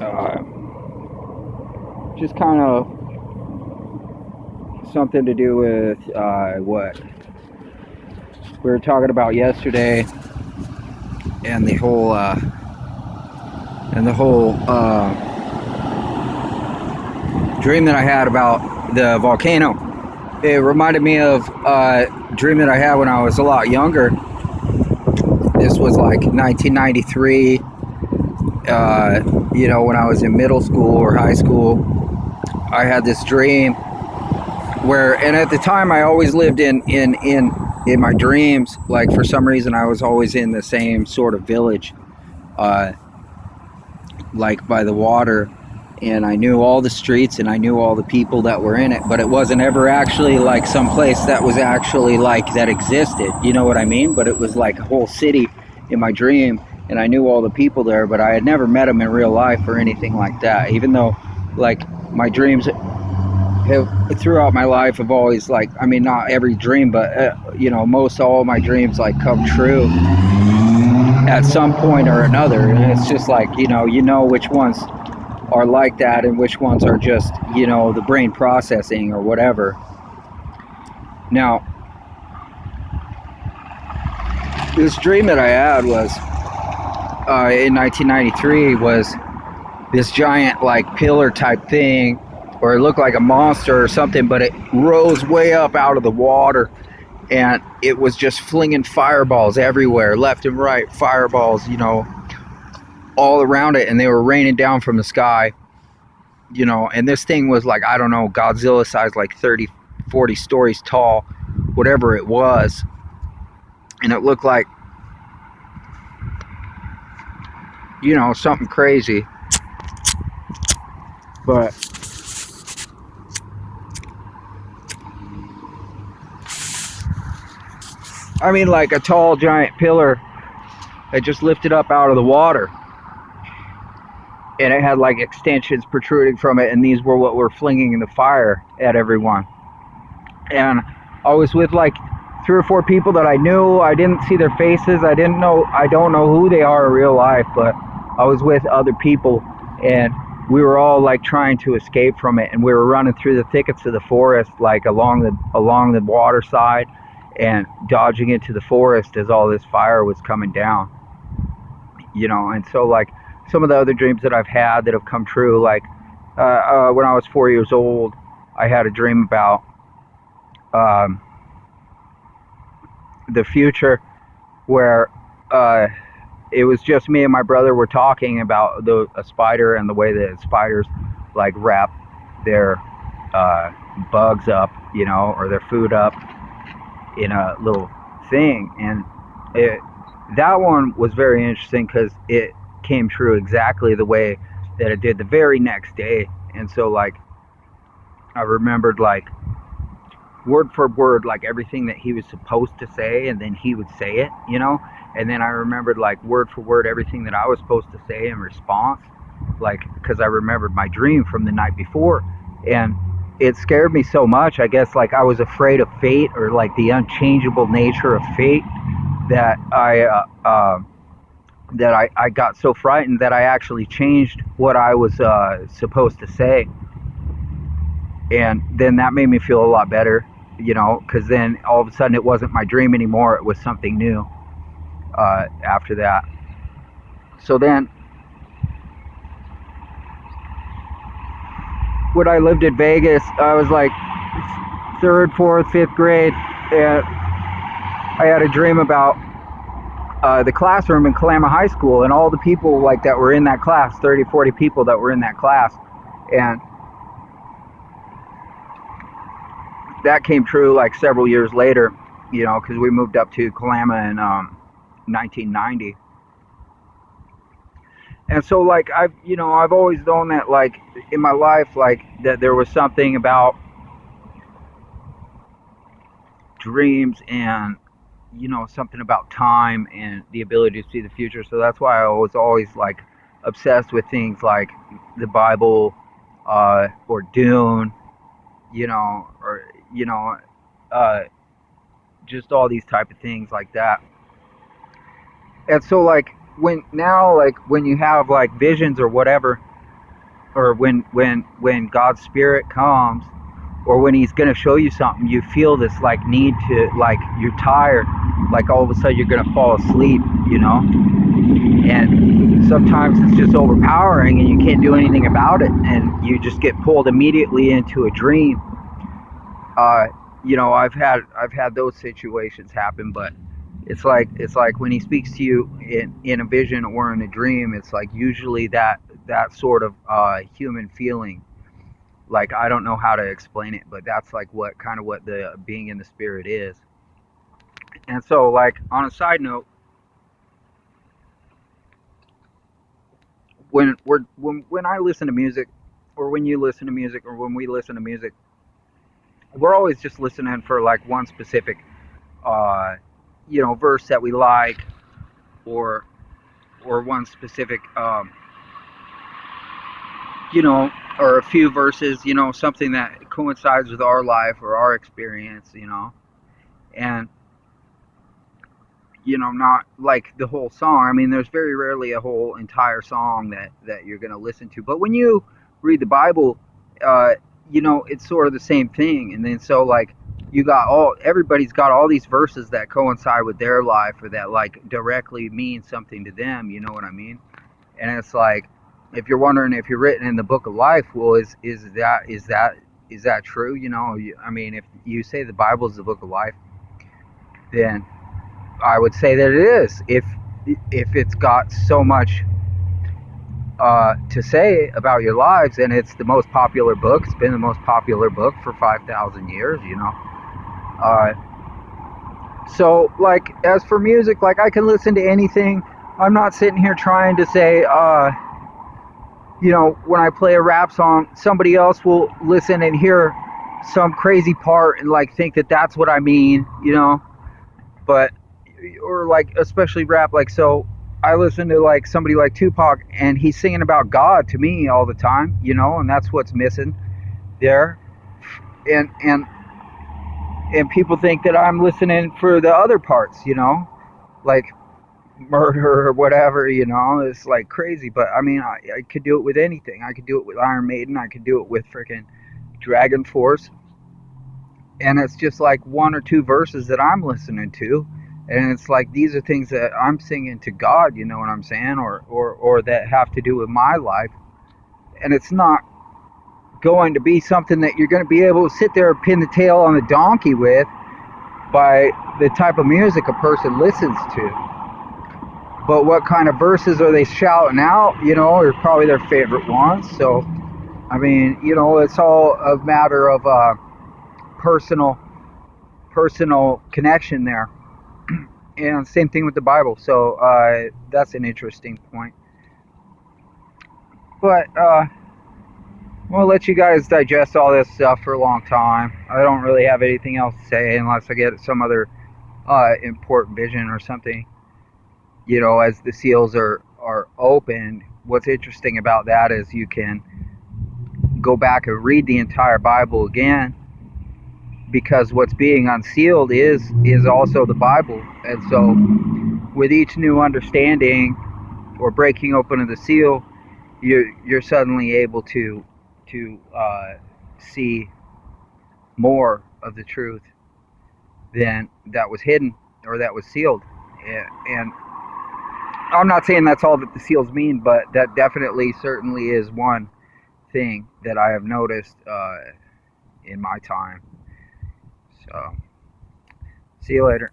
Uh, just kind of something to do with what we were talking about yesterday, and the whole dream that I had about the volcano. It reminded me of a dream that I had when I was a lot younger. This was like 1993. When I was in middle school or high school, I had this dream and at the time I always lived in my dreams. Like, for some reason, I was always in the same sort of village, uh, like by the water, and I knew all the streets and I knew all the people that were in it, but it wasn't ever actually like some place that was actually like that existed. You know what I mean? But it was like a whole city in my dream, and I knew all the people there, but I had never met them in real life or anything like that. Even though, like, my dreams have throughout my life have always, like, I mean, not every dream, but most all my dreams like come true at some point or another, and it's just like, which ones are like that and which ones are just, the brain processing or whatever. Now, this dream that I had was in 1993 was this giant like pillar type thing, or it looked like a monster or something, but it rose way up out of the water, and it was just flinging fireballs everywhere, left and right, fireballs, all around it, and they were raining down from the sky. And this thing was like, I don't know, Godzilla size, like 30, 40 stories tall, whatever it was. And it looked like, something crazy. But I mean, like a tall giant pillar that just lifted up out of the water. And it had like extensions protruding from it, and these were what were flinging the fire at everyone. And I was with like 3 or 4 people that I knew. I didn't see their faces. I don't know who they are in real life, but I was with other people, and we were all like trying to escape from it, and we were running through the thickets of the forest, like along the water side, and dodging into the forest as all this fire was coming down. And so, like, some of the other dreams that I've had that have come true, like when I was 4 years old, I had a dream about um, the future, where it was just me and my brother were talking about a spider and the way that spiders like wrap their bugs up, or their food up in a little thing. And that one was very interesting because it came true exactly the way that it did the very next day. And so, like, I remembered, like, word for word, like everything that he was supposed to say, and then he would say it, and then I remembered, like, word for word everything that I was supposed to say in response, like, because I remembered my dream from the night before. And it scared me so much, I guess, like, I was afraid of fate, or like the unchangeable nature of fate, that I got so frightened that I actually changed what I was supposed to say. And then that made me feel a lot better, because then all of a sudden it wasn't my dream anymore. It was something new after that. So then, when I lived in Vegas, I was like third, fourth, fifth grade, and I had a dream about the classroom in Kalama High School and all the people like that were in that class, 30, 40 people that were in that class. And that came true like several years later, because we moved up to Kalama in 1990. And so, like, I've always known that, like, in my life, like, that there was something about dreams and, something about time and the ability to see the future. So that's why I was always, like, obsessed with things like the Bible, or Dune, or, uh, just all these type of things like that. And so like when you have like visions or whatever, or when God's spirit comes, or when he's going to show you something, you feel this like need to, like you're tired, like all of a sudden you're going to fall asleep, you know. And sometimes it's just overpowering and you can't do anything about it, and you just get pulled immediately into a dream. uh you know, I've had those situations happen, but it's like when he speaks to you in a vision or in a dream, it's like usually that sort of human feeling. Like, I don't know how to explain it, but that's like what kind of what the being in the spirit is. And so, like, on a side note, when I listen to music, or when you listen to music, or when we listen to music, we're always just listening for like one specific uh verse that we like, or one specific you know or a few verses, something that coincides with our life or our experience, and not like the whole song. I mean, there's very rarely a whole entire song that you're going to listen to. But when you read the Bible, uh, it's sort of the same thing. And then so like everybody's got all these verses that coincide with their life, or that like directly mean something to them. You know what I mean? And it's like, if you're wondering if you're written in the book of life, well, is that true? I mean, if you say the Bible is the book of life, then I would say that it is. If it's got so much to say about your lives, and it's the most popular book, it's been the most popular book for 5,000 years, Uh, so, like, as for music, like, I can listen to anything. I'm not sitting here trying to say, when I play a rap song, somebody else will listen and hear some crazy part and, like, think that that's what I mean. But or like especially rap, like, so I listen to like somebody like Tupac, and he's singing about God to me all the time, and that's what's missing there. And people think that I'm listening for the other parts, like murder or whatever. It's like crazy. But I mean, I could do it with anything. I could do it with Iron Maiden, I could do it with freaking Dragon Force, and it's just like one or two verses that I'm listening to, and it's like these are things that I'm singing to God, you know what I'm saying, or that have to do with my life. And it's not going to be something that you're going to be able to sit there and pin the tail on the donkey with by the type of music a person listens to. But what kind of verses are they shouting out, are probably their favorite ones. So I mean, it's all a matter of personal connection there. And same thing with the Bible. So that's an interesting point. But we'll let you guys digest all this stuff for a long time. I don't really have anything else to say unless I get some other important vision or something. As the seals are opened, what's interesting about that is you can go back and read the entire Bible again, because what's being unsealed is also the Bible. And so with each new understanding or breaking open of the seal, you're suddenly able to see more of the truth than that was hidden or that was sealed. And I'm not saying that's all that the seals mean, but that definitely certainly is one thing that I have noticed in my time. So see you later.